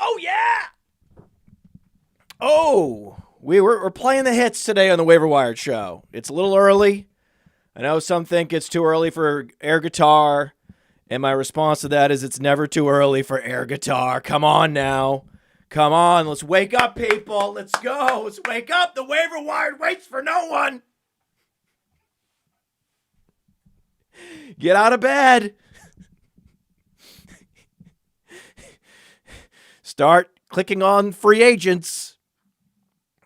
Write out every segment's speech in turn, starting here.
Oh, yeah. Oh, we're playing the hits today on the Waiver Wired show. It's a little early. I know some think it's too early for air guitar. And my response to that is it's never too early for air guitar. Come on now. Come on. Let's wake up, people. Let's go. Let's wake up. The Waiver Wired waits for no one. Get out of bed. Start clicking on free agents.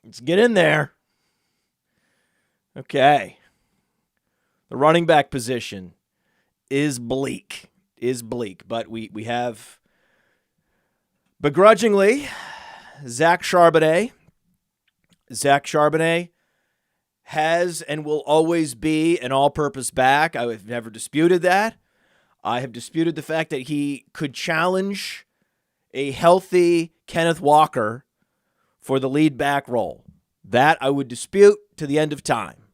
Let's get in there. Okay. The running back position is bleak. But we have begrudgingly Zach Charbonnet. Zach Charbonnet has and will always be an all-purpose back. I have never disputed that. I have disputed the fact that he could challenge a healthy Kenneth Walker for the lead back role. That I would dispute to the end of time.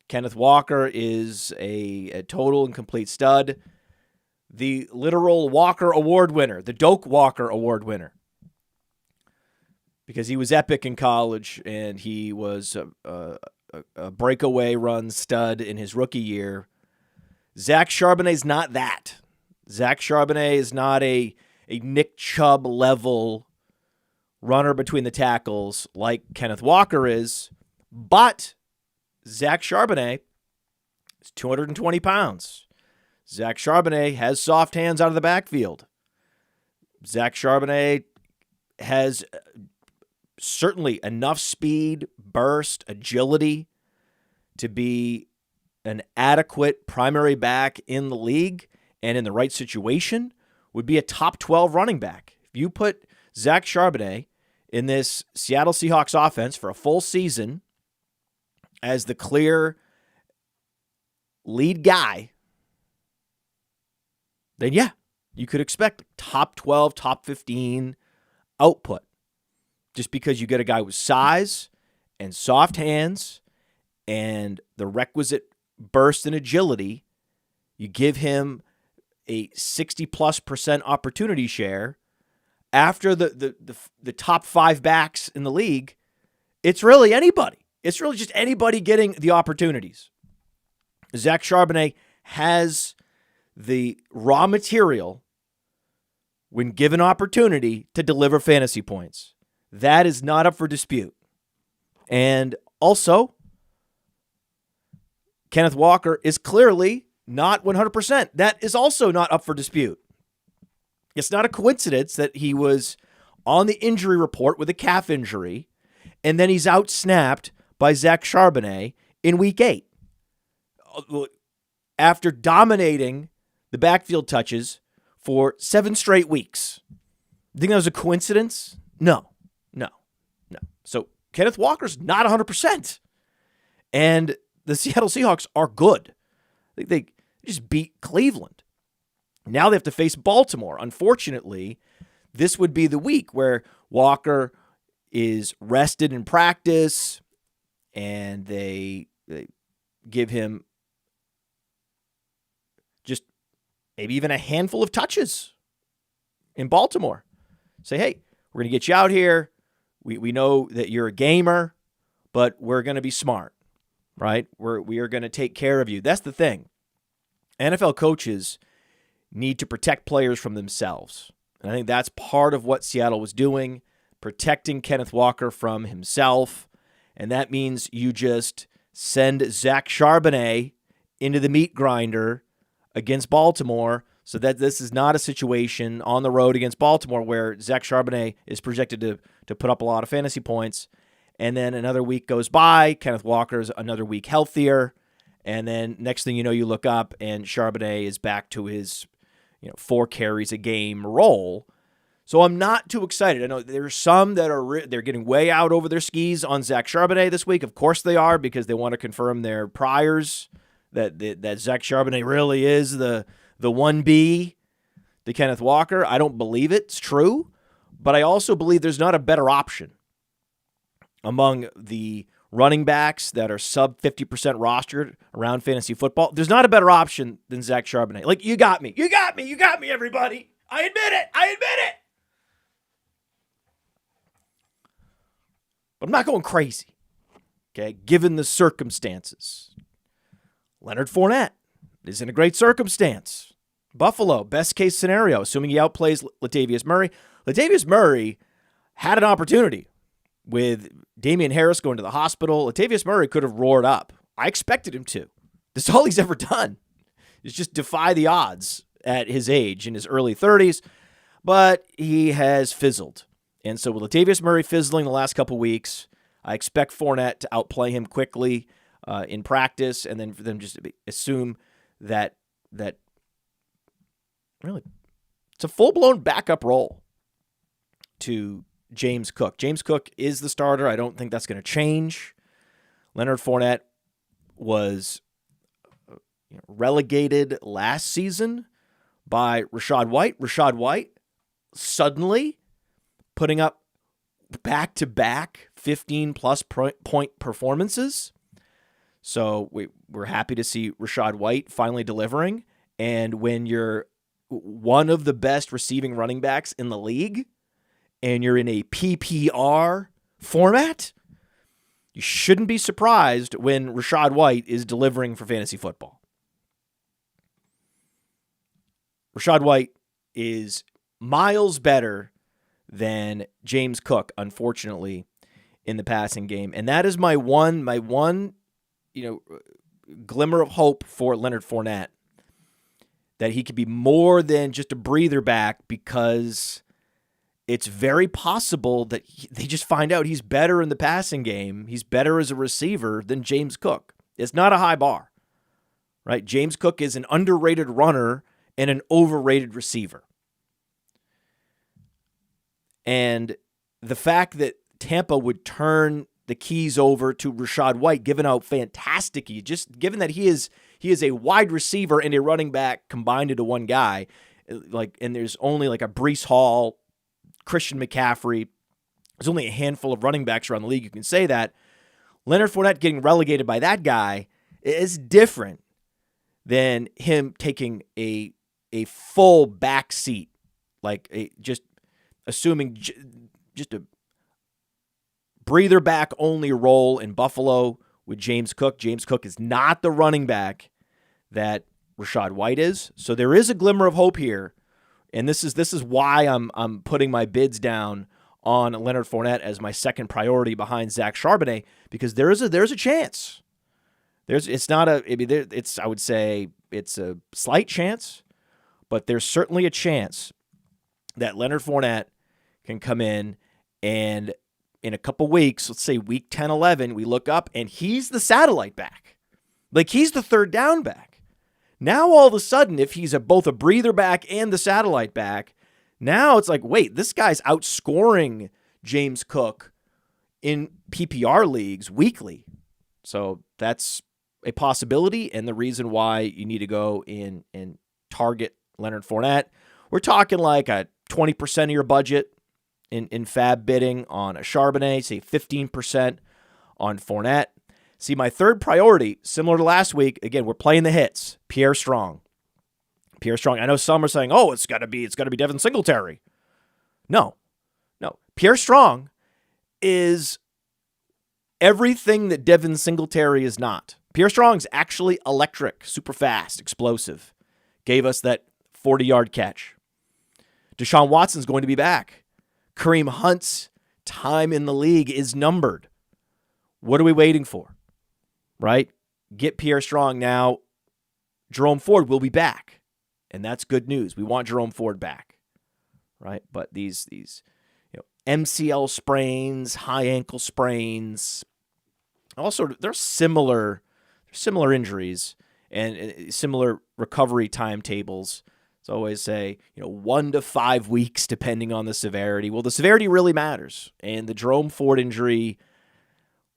Kenneth Walker is a total and complete stud. The literal Walker Award winner, the Doak Walker Award winner. Because he was epic in college and he was a breakaway run stud in his rookie year. Zach Charbonnet's not that. Zach Charbonnet is not a Nick Chubb level runner between the tackles like Kenneth Walker is, but Zach Charbonnet is 220 pounds. Zach Charbonnet has soft hands out of the backfield. Zach Charbonnet has certainly enough speed, burst, agility to be an adequate primary back in the league, and in the right situation would be a top 12 running back. If you put Zach Charbonnet in this Seattle Seahawks offense for a full season as the clear lead guy, then yeah, you could expect top 12, top 15 output. Just because you get a guy with size and soft hands and the requisite burst and agility, you give him a 60+% opportunity share after the top 5 backs in the league. It's really anybody. It's really just anybody getting the opportunities. Zach Charbonnet has the raw material when given opportunity to deliver fantasy points. That is not up for dispute. And also, Kenneth Walker is clearly not 100%. That is also not up for dispute. It's not a coincidence that he was on the injury report with a calf injury, and then he's out-snapped by Zach Charbonnet in Week 8. After dominating the backfield touches for 7 straight weeks. You think that was a coincidence? No. So Kenneth Walker's not 100%. And the Seattle Seahawks are good. They just beat Cleveland. Now they have to face Baltimore. Unfortunately, this would be the week where Walker is rested in practice and they give him just maybe even a handful of touches in Baltimore. Say, hey, we're going to get you out here. We know that you're a gamer, but we're going to be smart, right? We are going to take care of you. That's the thing. NFL coaches need to protect players from themselves. And I think that's part of what Seattle was doing, protecting Kenneth Walker from himself. And that means you just send Zach Charbonnet into the meat grinder against Baltimore so that this is not a situation on the road against Baltimore where Zach Charbonnet is projected to put up a lot of fantasy points. And then another week goes by, Kenneth Walker's another week healthier, and then next thing you know, you look up and Charbonnet is back to his 4 carries a game role. So I'm not too excited. I know there's some that they're getting way out over their skis on Zach Charbonnet this week. Of course they are, because they want to confirm their priors that Zach Charbonnet really is the 1B to Kenneth Walker. I don't believe it's true, but I also believe there's not a better option among the running backs that are sub 50% rostered around fantasy football. There's not a better option than Zach Charbonnet. Like, you got me, everybody. I admit it. But I'm not going crazy, okay, given the circumstances. Leonard Fournette is in a great circumstance. Buffalo, best case scenario, assuming he outplays Latavius Murray. Latavius Murray had an opportunity with Damian Harris going to the hospital. Latavius Murray could have roared up. I expected him to. This is all he's ever done, is just defy the odds at his age, in his early 30s. But he has fizzled. And so with Latavius Murray fizzling the last couple weeks, I expect Fournette to outplay him quickly in practice, and then for them just to assume that really it's a full-blown backup role to James Cook. James Cook is the starter. I don't think that's going to change. Leonard Fournette was relegated last season by Rashod White. Rashod White suddenly putting up back-to-back 15-plus point performances. So we're happy to see Rashod White finally delivering. And when you're one of the best receiving running backs in the league and you're in a PPR format, you shouldn't be surprised when Rashod White is delivering for fantasy football. Rashod White is miles better than James Cook, unfortunately, in the passing game. And that is my one glimmer of hope for Leonard Fournette, that he could be more than just a breather back, because it's very possible that they just find out he's better in the passing game. He's better as a receiver than James Cook. It's not a high bar, right? James Cook is an underrated runner and an overrated receiver. And the fact that Tampa would turn the keys over to Rashod White, given how fantastic given that he is a wide receiver and a running back combined into one guy, and there's only like a Breece Hall, Christian McCaffrey. There's only a handful of running backs around the league you can say that. Leonard Fournette getting relegated by that guy is different than him taking a full back seat, just assuming just a breather back only role in Buffalo with James Cook. James Cook is not the running back that Rashod White is. So there is a glimmer of hope here. And this is why I'm putting my bids down on Leonard Fournette as my second priority behind Zach Charbonnet, because there's a chance. I would say it's a slight chance, but there's certainly a chance that Leonard Fournette can come in, and in a couple weeks, let's say week 10, 11, we look up and he's the satellite back. Like, he's the third down back. Now, all of a sudden, if he's both a breather back and the satellite back, now it's like, wait, this guy's outscoring James Cook in PPR leagues weekly. So that's a possibility, and the reason why you need to go in and target Leonard Fournette. We're talking like a 20% of your budget in FAAB bidding on a Charbonnet, say 15% on Fournette. See, my third priority, similar to last week, again, we're playing the hits. Pierre Strong. I know some are saying, oh, it's got to be Devin Singletary. No. Pierre Strong is everything that Devin Singletary is not. Pierre Strong's actually electric, super fast, explosive. Gave us that 40-yard catch. Deshaun Watson's going to be back. Kareem Hunt's time in the league is numbered. What are we waiting for? Right? Get Pierre Strong now. Jerome Ford will be back, and that's good news. We want Jerome Ford back, right? But these MCL sprains, high ankle sprains, also they're similar injuries and similar recovery timetables. So I always say, 1 to 5 weeks, depending on the severity. Well, the severity really matters, and the Jerome Ford injury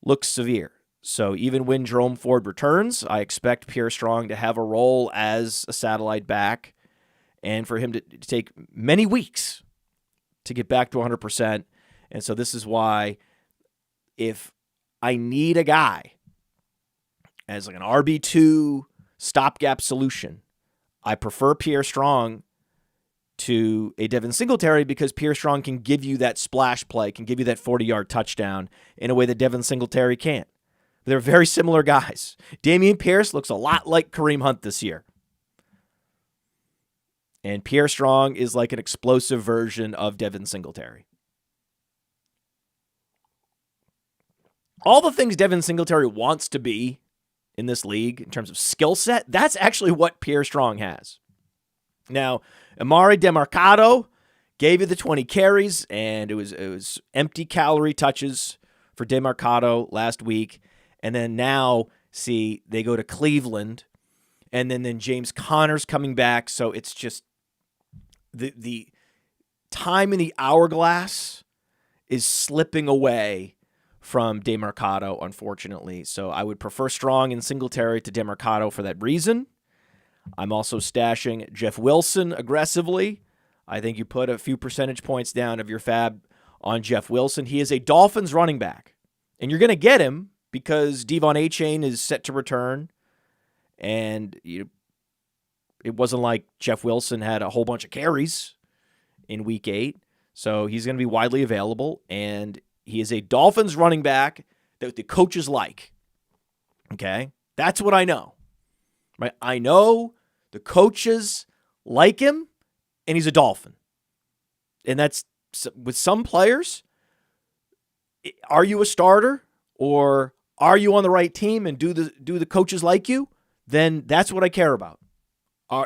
looks severe. So even when Jerome Ford returns, I expect Pierre Strong to have a role as a satellite back, and for him to take many weeks to get back to 100%. And so this is why, if I need a guy as like an RB2 stopgap solution, I prefer Pierre Strong to a Devin Singletary because Pierre Strong can give you that splash play, can give you that 40-yard touchdown in a way that Devin Singletary can't. They're very similar guys. Dameon Pierce looks a lot like Kareem Hunt this year. And Pierre Strong is like an explosive version of Devin Singletary. All the things Devin Singletary wants to be in this league in terms of skill set, that's actually what Pierre Strong has. Now, Emari Demercado gave you the 20 carries, and it was empty calorie touches for Demercado last week. And then now, see, they go to Cleveland, and then James Conner's coming back. So it's just the time in the hourglass is slipping away from Demercado, unfortunately. So I would prefer Strong and Singletary to Demercado for that reason. I'm also stashing Jeff Wilson aggressively. I think you put a few percentage points down of your FAAB on Jeff Wilson. He is a Dolphins running back, and you're going to get him because Devon Achane is set to return, and it wasn't like Jeff Wilson had a whole bunch of carries in Week 8, so he's going to be widely available, and he is a Dolphins running back that the coaches like. Okay? That's what I know. Right? I know the coaches like him, and he's a Dolphin. And that's with some players, are you a starter or are you on the right team and do the coaches like you? Then that's what I care about.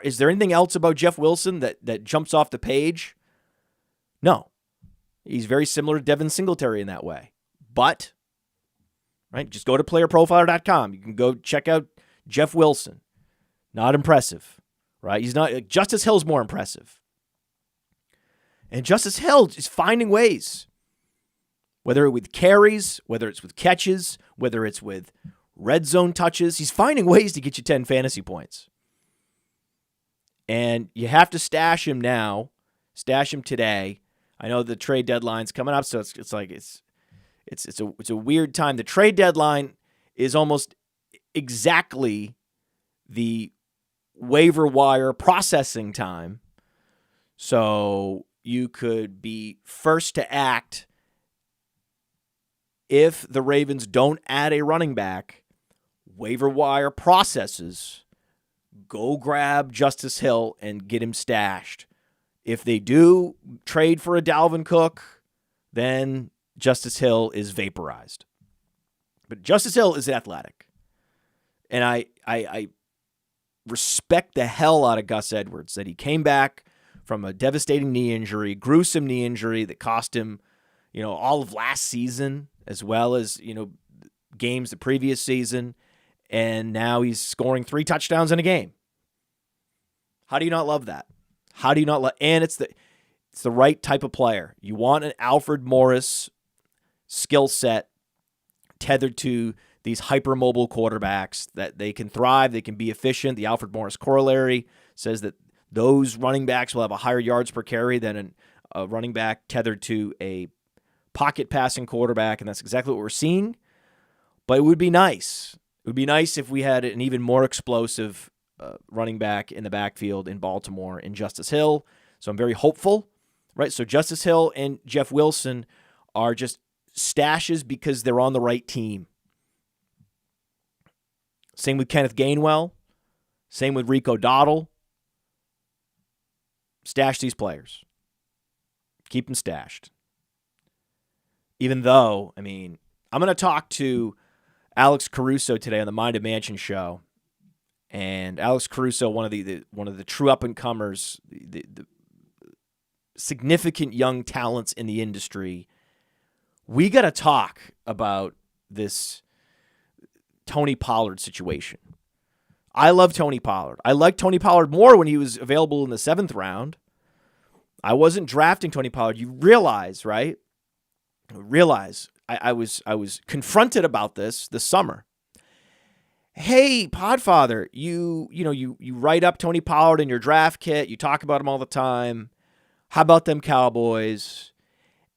Is there anything else about Jeff Wilson that jumps off the page? No. He's very similar to Devin Singletary in that way. But, right, just go to playerprofiler.com. You can go check out Jeff Wilson. Not impressive, right? He's not. Justice Hill's more impressive. And Justice Hill is finding ways, whether it's with carries, whether it's with catches, whether it's with red zone touches. He's finding ways to get you 10 fantasy points. And you have to stash him now. Stash him today. I know the trade deadline's coming up, so it's a weird time. The trade deadline is almost exactly the waiver wire processing time. So you could be first to act if the Ravens don't add a running back. Waiver wire processes. Go grab Justice Hill and get him stashed. If they do trade for a Dalvin Cook, then Justice Hill is vaporized. But Justice Hill is athletic. And I respect the hell out of Gus Edwards that he came back from a devastating knee injury, gruesome knee injury that cost him, all of last season as well as, games the previous season. And now he's scoring 3 touchdowns in a game. How do you not love that? How do you not love? And it's the right type of player. You want an Alfred Morris skill set tethered to these hypermobile quarterbacks that they can thrive, they can be efficient. The Alfred Morris corollary says that those running backs will have a higher yards per carry than a running back tethered to a pocket passing quarterback, and that's exactly what we're seeing. But it would be nice. It would be nice if we had an even more explosive running back in the backfield in Baltimore in Justice Hill. So I'm very hopeful, right? So Justice Hill and Jeff Wilson are just stashes because they're on the right team. Same with Kenneth Gainwell. Same with Rico Dowdle. Stash these players. Keep them stashed. Even though, I'm going to talk to Alex Caruso today on the Mind of Mansion show. And Alex Caruso, one of the true up-and-comers, the significant young talents in the industry. We got to talk about this Tony Pollard situation. I love Tony Pollard. I liked Tony Pollard more when he was available in the 7th round. I wasn't drafting Tony Pollard. You realize, right? I was confronted about this summer. Hey, Podfather, you write up Tony Pollard in your draft kit. You talk about him all the time. How about them Cowboys?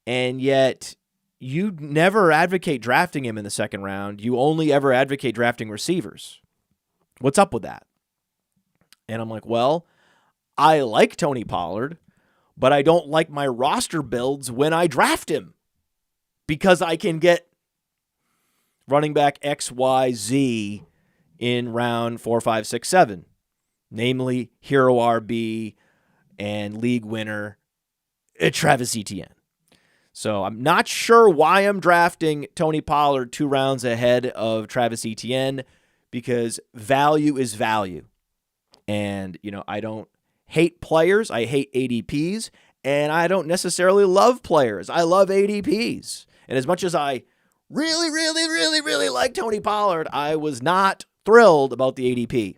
And yet you never advocate drafting him in the 2nd round. You only ever advocate drafting receivers. What's up with that? And I'm like, well, I like Tony Pollard, but I don't like my roster builds when I draft him because I can get running back X, Y, Z in round 4, 5, 6, 7, namely Hero RB and league winner Travis Etienne. So I'm not sure why I'm drafting Tony Pollard 2 rounds ahead of Travis Etienne, because value is value. And, I don't hate players. I hate ADPs. And I don't necessarily love players. I love ADPs. And as much as I really, really, really, really like Tony Pollard, I was not thrilled about the ADP.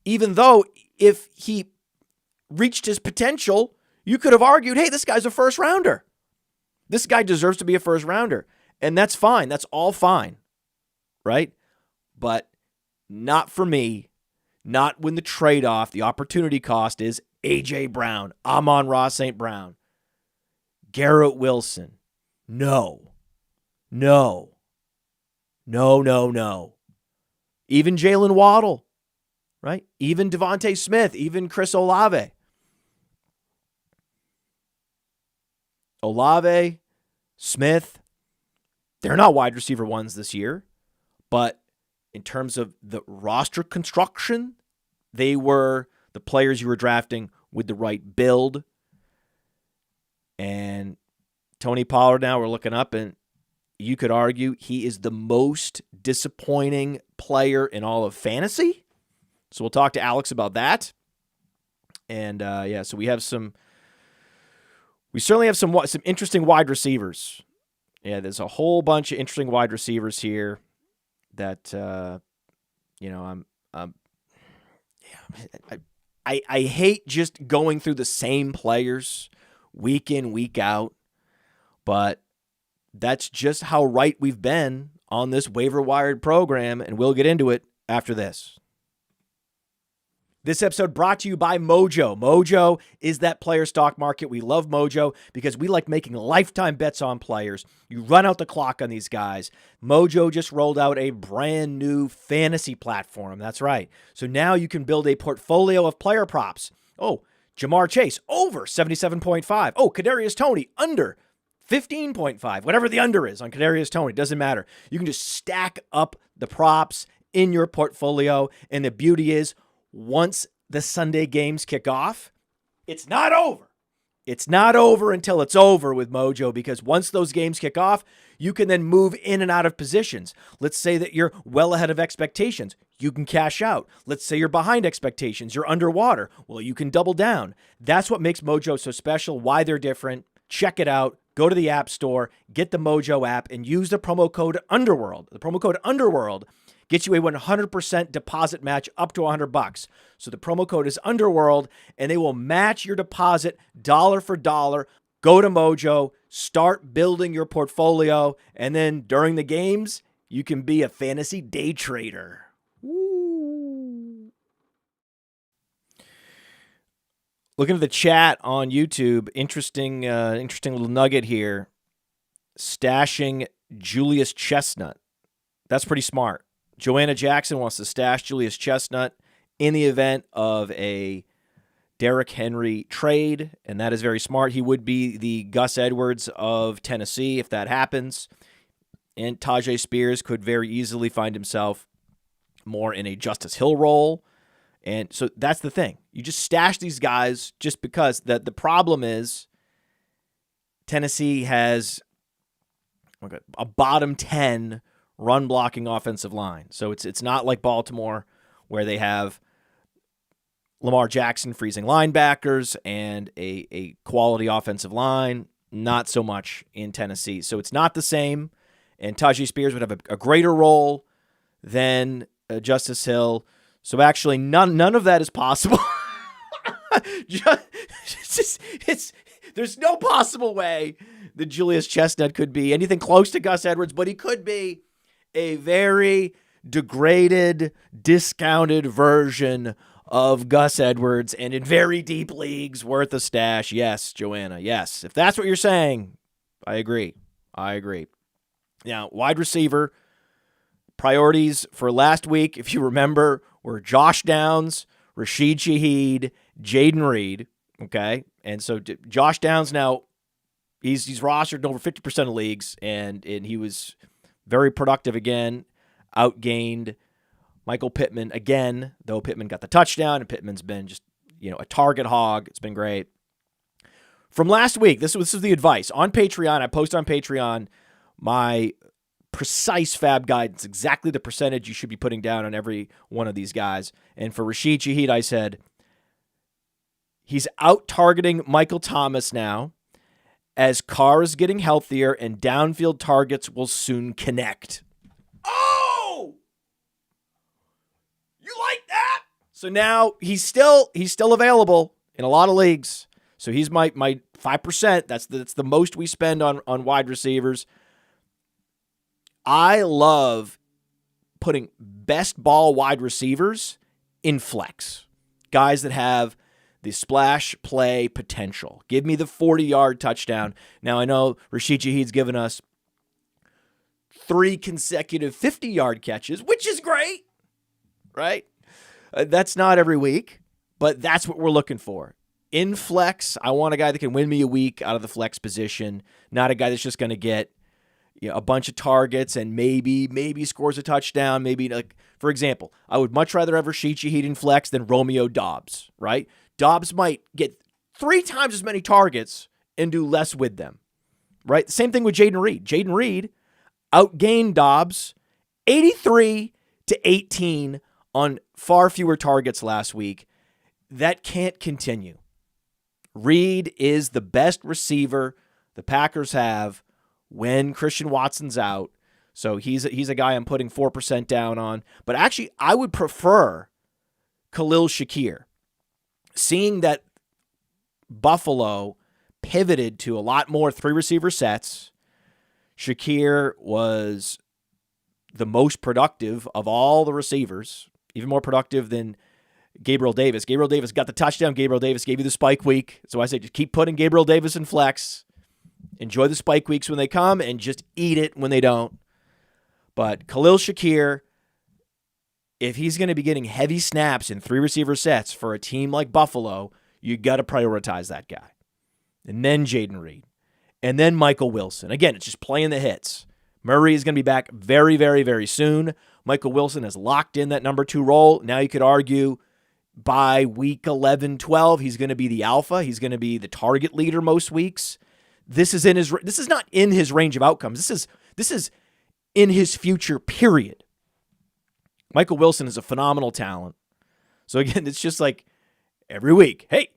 Even though if he reached his potential, you could have argued, hey, this guy's a first rounder. This guy deserves to be a first rounder. And that's fine. That's all fine. Right? But not for me. Not when the trade-off, the opportunity cost is A.J. Brown, Amon-Ra St. Brown, Garrett Wilson. No. No. No, no, no. Even Jalen Waddle. Right? Even Devontae Smith. Even Chris Olave. Olave, Smith, they're not wide receiver ones this year, but in terms of the roster construction, they were the players you were drafting with the right build. And Tony Pollard, now we're looking up, and you could argue he is the most disappointing player in all of fantasy. So we'll talk to Alex about that. And so we certainly have some interesting wide receivers. Yeah, there's a whole bunch of interesting wide receivers here that I hate just going through the same players week in, week out, but that's just how right we've been on this Waiver Wired program, and we'll get into it after this. This episode brought to you by Mojo. Mojo is that player stock market. We love Mojo because we like making lifetime bets on players. You run out the clock on these guys. Mojo just rolled out a brand new fantasy platform. That's right. So now you can build a portfolio of player props. Oh, Jamar Chase, over 77.5. Oh, Kadarius Toney, under 15.5. Whatever the under is on Kadarius Toney, doesn't matter. You can just stack up the props in your portfolio. And the beauty is, once the Sunday games kick off, it's not over. It's not over until it's over with Mojo, because once those games kick off, you can then move in and out of positions. Let's say that you're well ahead of expectations. You can cash out. Let's say you're behind expectations. You're underwater. Well, you can double down. That's what makes Mojo so special, why they're different. Check it out. Go to the App Store, get the Mojo app, and use the promo code UNDERWORLD. The promo code UNDERWORLD gets you a 100% deposit match up to $100. So the promo code is UNDERWORLD, and they will match your deposit dollar for dollar. Go to Mojo, start building your portfolio, and then during the games, you can be a fantasy day trader. Woo. Looking at the chat on YouTube, interesting little nugget here. Stashing Julius Chestnut. That's pretty smart. Joanna Jackson wants to stash Julius Chestnut in the event of a Derrick Henry trade, and that is very smart. He would be the Gus Edwards of Tennessee if that happens, and Tajay Spears could very easily find himself more in a Justice Hill role. And so that's the thing. You just stash these guys just because. The problem is Tennessee has a bottom 10 run-blocking offensive line. So it's not like Baltimore, where they have Lamar Jackson freezing linebackers and a quality offensive line. Not so much in Tennessee. So it's not the same. And Tajay Spears would have a greater role than Justice Hill. So actually, none of that is possible. There's no possible way that Julius Chestnut could be anything close to Gus Edwards, but he could be a very degraded, discounted version of Gus Edwards, and in very deep leagues worth a stash. Yes, Joanna, yes. If that's what you're saying, I agree. Now, wide receiver priorities for last week, if you remember, were Josh Downs, Rashid Shaheed, Jaden Reed, okay? And so Josh Downs now, he's rostered in over 50% of leagues, and he was very productive again, outgained Michael Pittman again, though Pittman got the touchdown, and Pittman's been just, a target hog. It's been great. From last week, this is the advice. On Patreon, I post on Patreon my precise FAAB guidance, exactly the percentage you should be putting down on every one of these guys. And for Rashid Shaheed, I said, he's out-targeting Michael Thomas now as Carr is getting healthier and downfield targets will soon connect. Oh! You like that? So now he's still available in a lot of leagues. So he's my 5%. That's the most we spend on wide receivers. I love putting best ball wide receivers in flex. Guys that have the splash play potential. Give me the 40-yard touchdown. Now, I know Rashid Shaheed's given us 3 consecutive 50-yard catches, which is great, right? That's not every week, but that's what we're looking for. In flex, I want a guy that can win me a week out of the flex position, not a guy that's just going to get a bunch of targets and maybe scores a touchdown. Maybe, like, for example, I would much rather have Rashid Shaheed in flex than Romeo Doubs, right? Doubs might get 3 times as many targets and do less with them, right? Same thing with Jaden Reed. Jaden Reed outgained Doubs 83-18 on far fewer targets last week. That can't continue. Reed is the best receiver the Packers have when Christian Watson's out. So he's a guy I'm putting 4% down on. But actually, I would prefer Khalil Shakir. Seeing that Buffalo pivoted to a lot more 3-receiver sets, Shakir was the most productive of all the receivers, even more productive than Gabriel Davis. Gabriel Davis got the touchdown. Gabriel Davis gave you the spike week. So I say just keep putting Gabriel Davis in flex. Enjoy the spike weeks when they come and just eat it when they don't. But Khalil Shakir, if he's going to be getting heavy snaps in 3-receiver sets for a team like Buffalo, you got to prioritize that guy. And then Jaden Reed. And then Michael Wilson. Again, it's just playing the hits. Murray is going to be back very, very, very soon. Michael Wilson has locked in that number 2 role. Now you could argue by week 11, 12, he's going to be the alpha. He's going to be the target leader most weeks. This is not in his range of outcomes. This is in his future, period. Michael Wilson is a phenomenal talent. So again, it's just like every week, hey,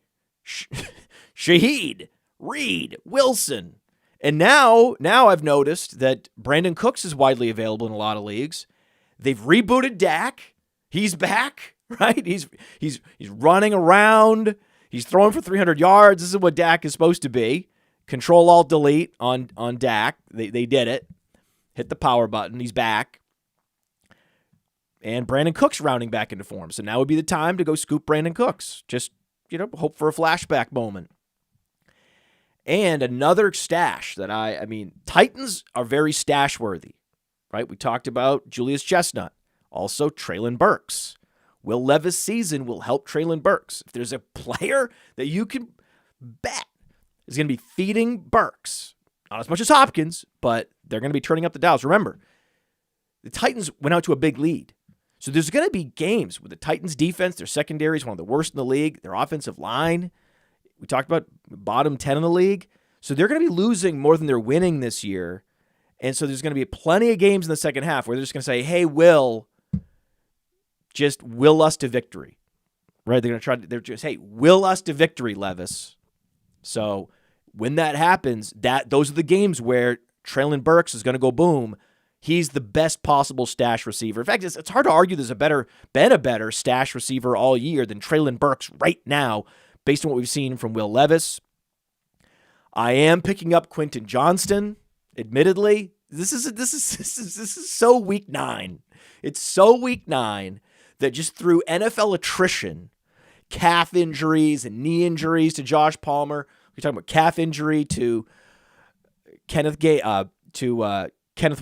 Shaheed, Reed, Wilson. And now I've noticed that Brandin Cooks is widely available in a lot of leagues. They've rebooted Dak. He's back, right? He's running around. He's throwing for 300 yards. This is what Dak is supposed to be. Control-Alt-Delete on Dak. They did it. Hit the power button. He's back. And Brandin Cooks rounding back into form. So now would be the time to go scoop Brandin Cooks. Just, hope for a flashback moment. And another stash that Titans are very stash worthy, right? We talked about Julius Chestnut, also Treylon Burks. Will Levis' season will help Treylon Burks. If there's a player that you can bet is going to be feeding Burks, not as much as Hopkins, but they're going to be turning up the dials. Remember, the Titans went out to a big lead. So there's going to be games with the Titans' defense. Their secondary is one of the worst in the league. Their offensive line, we talked about bottom 10 in the league. So they're going to be losing more than they're winning this year. And so there's going to be plenty of games in the second half where they're just going to say, hey, just will us to victory. Right? They're just, hey, will us to victory, Levis. So when that happens, those are the games where Treylon Burks is going to go boom. He's the best possible stash receiver. In fact, it's hard to argue there's been a better stash receiver all year than Treylon Burks right now, based on what we've seen from Will Levis. I am picking up Quentin Johnston. Admittedly, this is so week 9. It's so week 9 that just through NFL attrition, calf injuries and knee injuries to Josh Palmer. We're talking about calf injury to Kenneth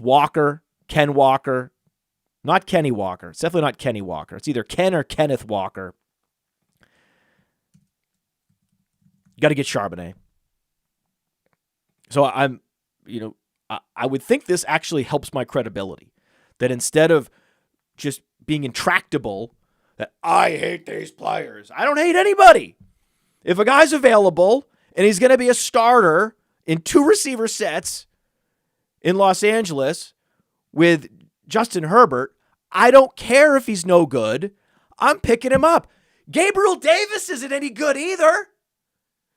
Walker, Ken Walker, not Kenny Walker. It's definitely not Kenny Walker. It's either Ken or Kenneth Walker. You got to get Charbonnet. So I would think this actually helps my credibility. That instead of just being intractable, that I hate these players. I don't hate anybody. If a guy's available and he's going to be a starter in 2 receiver sets in Los Angeles with Justin Herbert, I don't care if he's no good. I'm picking him up. Gabriel Davis isn't any good either.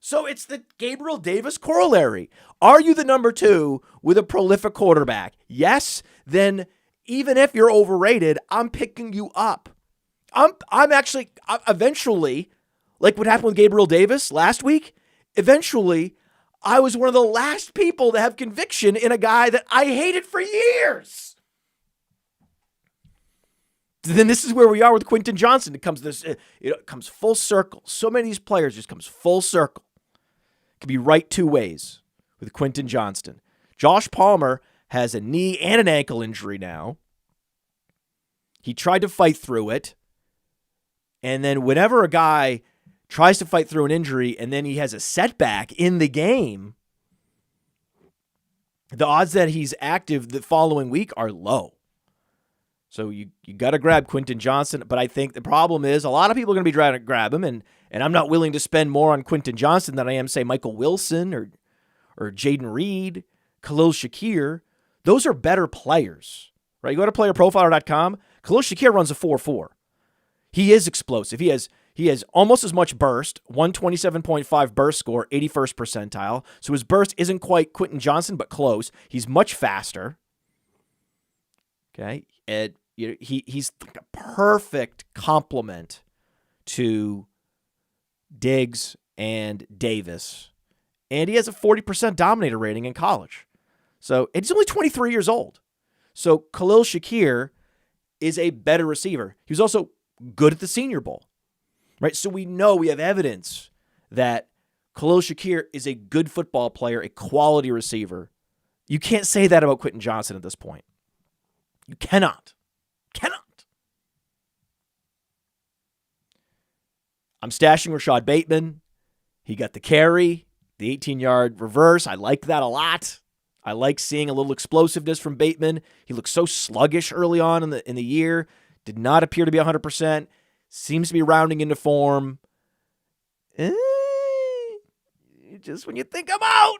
So it's the Gabriel Davis corollary. Are you the number 2 with a prolific quarterback? Yes. Then even if you're overrated, I'm picking you up. I'm actually eventually, like what happened with Gabriel Davis last week, eventually I was one of the last people to have conviction in a guy that I hated for years. Then this is where we are with Quentin Johnston. It comes full circle. So many of these players just comes full circle. It could be right 2 ways with Quentin Johnston. Josh Palmer has a knee and an ankle injury now. He tried to fight through it. And then whenever a guy tries to fight through an injury and then he has a setback in the game, the odds that he's active the following week are low. So you got to grab Quentin Johnston, but I think the problem is a lot of people are going to be trying to grab him, and I'm not willing to spend more on Quentin Johnston than I am, say, Michael Wilson or Jaden Reed, Khalil Shakir. Those are better players, right? You go to PlayerProfiler.com. Khalil Shakir runs a 4.4. He is explosive. He has almost as much burst, 127.5 burst score, 81st percentile. So his burst isn't quite Quentin Johnston, but close. He's much faster. Okay, and he's like a perfect complement to Diggs and Davis. And he has a 40% dominator rating in college. So he's only 23 years old. So Khalil Shakir is a better receiver. He was also good at the Senior Bowl, right? So we have evidence that Khalil Shakir is a good football player, a quality receiver. You can't say that about Quentin Johnston at this point. You cannot. I'm stashing Rashod Bateman. He got the carry, the 18-yard reverse. I like that a lot. I like seeing a little explosiveness from Bateman. He looked so sluggish early on in the year. Did not appear to be 100%. Seems to be rounding into form. Just when you think I'm out.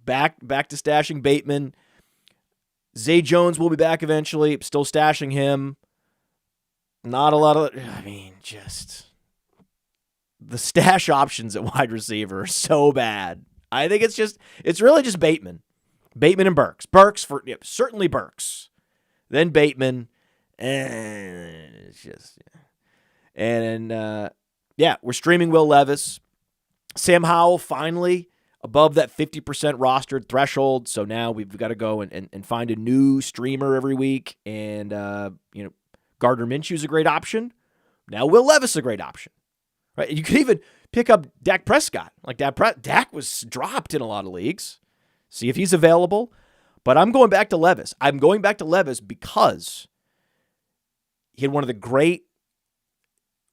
Back to stashing Bateman. Zay Jones will be back eventually. Still stashing him. Not a lot of... just... The stash options at wide receiver are so bad. I think it's really just Bateman. Bateman and Burks. Certainly Burks. Then Bateman. And it's just... And we're streaming Will Levis. Sam Howell finally above that 50% rostered threshold. So now we've got to go and find a new streamer every week. And, Gardner Minshew's a great option. Now Will Levis is a great option. Right? You could even pick up Dak Prescott. Like Dak was dropped in a lot of leagues. See if he's available. But I'm going back to Levis. I'm going back to Levis because he had one of the great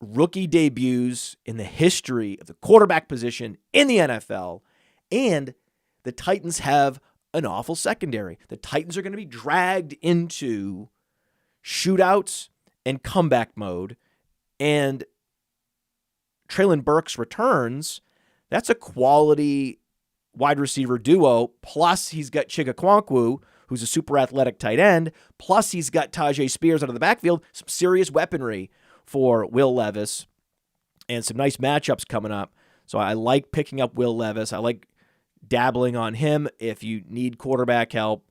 rookie debuts in the history of the quarterback position in the NFL. And the Titans have an awful secondary. The Titans are going to be dragged into shootouts and comeback mode. And Treylon Burks returns. That's a quality wide receiver duo. Plus, he's got Chigakwankwu, who's a super athletic tight end. Plus, he's got Tajay Spears out of the backfield. Some serious weaponry for Will Levis and some nice matchups coming up. So I like picking up Will Levis. I like dabbling on him if you need quarterback help.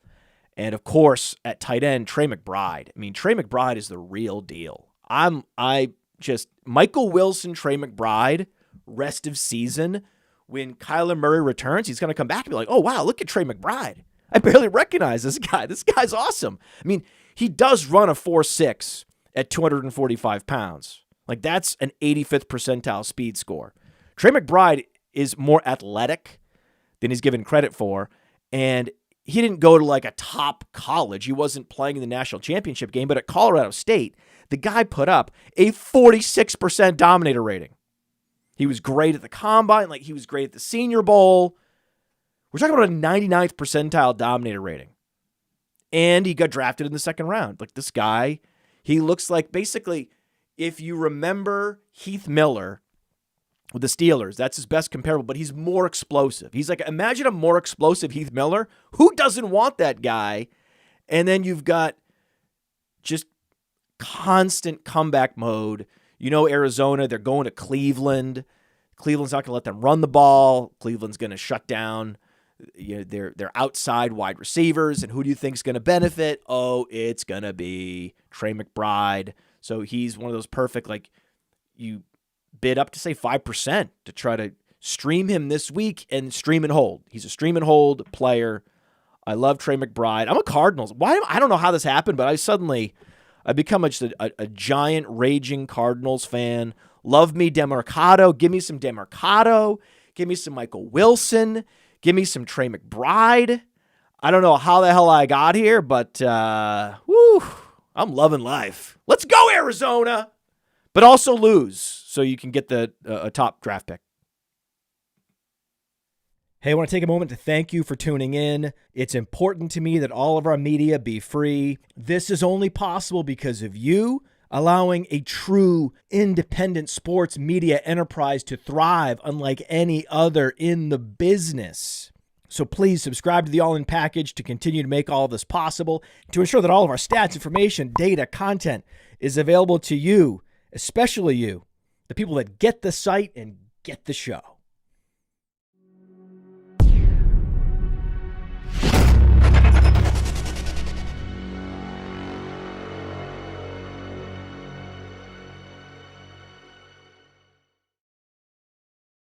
And, of course, at tight end, Trey McBride. Trey McBride is the real deal. Michael Wilson, Trey McBride, rest of season, when Kyler Murray returns, he's going to come back and be like, oh, wow, look at Trey McBride. I barely recognize this guy. This guy's awesome. He does run a 4.6 at 245 pounds. Like, that's an 85th percentile speed score. Trey McBride is more athletic than he's given credit for, and he didn't go to like a top college. He wasn't playing in the national championship game, but at Colorado State, the guy put up a 46% dominator rating. He was great at the combine. Like, he was great at the Senior Bowl. We're talking about a 99th percentile dominator rating. And he got drafted in the second round. Like, this guy, he looks like, basically, if you remember Heath Miller with the Steelers, that's his best comparable, but he's more explosive. He's like, imagine a more explosive Heath Miller. Who doesn't want that guy? And then you've got just constant comeback mode. You know, Arizona, they're going to Cleveland. Cleveland's not going to let them run the ball. Cleveland's going to shut down their outside wide receivers. And who do you think is going to benefit? Oh, it's going to be Trey McBride. So he's one of those perfect, like, you bid up to, say, 5% to try to stream him this week and stream and hold. He's a stream and hold player. I love Trey McBride. I'm a Cardinals. I don't know how this happened, but I've become a giant raging Cardinals fan. Love me Demercado. Give me some Demercado. Give me some Michael Wilson. Give me some Trey McBride. I don't know how the hell I got here, but I'm loving life. Let's go, Arizona. But also lose so you can get a top draft pick. Hey, I want to take a moment to thank you for tuning in. It's important to me that all of our media be free. This is only possible because of you allowing a true independent sports media enterprise to thrive unlike any other in the business. So please subscribe to the All In Package to continue to make all of this possible, to ensure that all of our stats, information, data, content is available to you, especially you, the people that get the site and get the show.